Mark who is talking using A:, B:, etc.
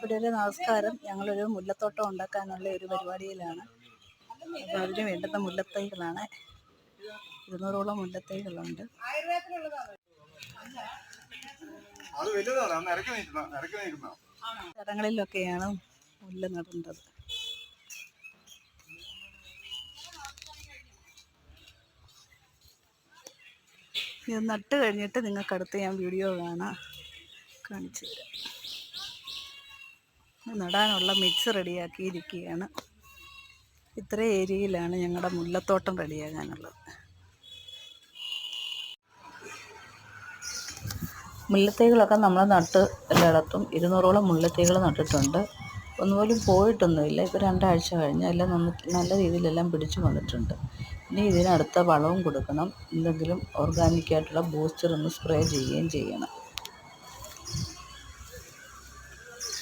A: പ്രിയരെ നമസ്കാരം. ഞങ്ങളൊരു മുല്ലത്തോട്ടം ഉണ്ടാക്കാനുള്ള ഒരു പരിപാടിയിലാണ്. അപ്പോൾ അതിന് വേണ്ടുന്ന മുല്ലത്തൈകളാണ്. 200ഓളം മുല്ലത്തൈകളുണ്ട്. സ്ഥലങ്ങളിലൊക്കെയാണ് മുല്ല നടേണ്ടത്. ഇത് നട്ട് കഴിഞ്ഞിട്ട് നിങ്ങൾക്കടുത്ത് ഞാൻ വീഡിയോ കാണിച്ചു തരാം. നടാനുള്ള മിക്സ് റെഡിയാക്കിയിരിക്കുകയാണ്. ഇത്ര ഏരിയയിലാണ് ഞങ്ങളുടെ മുല്ലത്തോട്ടം റെഡിയാകാനുള്ളത്. മുല്ലത്തൈകളൊക്കെ നമ്മൾ നട്ട് എല്ലായിടത്തും 200ഓളം മുല്ലത്തൈകൾ നട്ടിട്ടുണ്ട്. ഒന്നുപോലും പോയിട്ടൊന്നുമില്ല. ഇപ്പോൾ 2 ആഴ്ച കഴിഞ്ഞ് എല്ലാം നല്ല രീതിയിലെല്ലാം പിടിച്ചു വന്നിട്ടുണ്ട്. ഇനി ഇതിനടുത്ത വളവും കൊടുക്കണം. എന്തെങ്കിലും ഓർഗാനിക്കായിട്ടുള്ള ബൂസ്റ്റർ ഒന്ന് സ്പ്രേ ചെയ്യുകയും ചെയ്യണം.